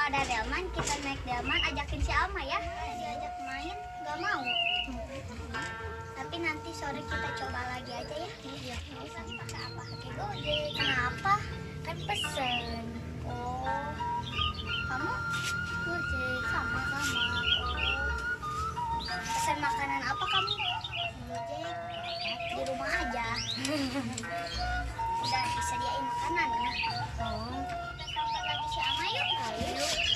ada delman, kita naik delman, ajakin si Alma ya. Diajak main, gak mau. Tapi nanti sore kita coba lagi aja ya. Iya. Pakai apa? Pakai Gojek. Kenapa? Kan pesen. Oh, kamu Gojek sama-sama. Oh, pesan makanan apa kamu? Gojek. Di rumah aja. Udah disediain makanan ya. Oh. Kita sampai lagi si Ama yuk. Ayo.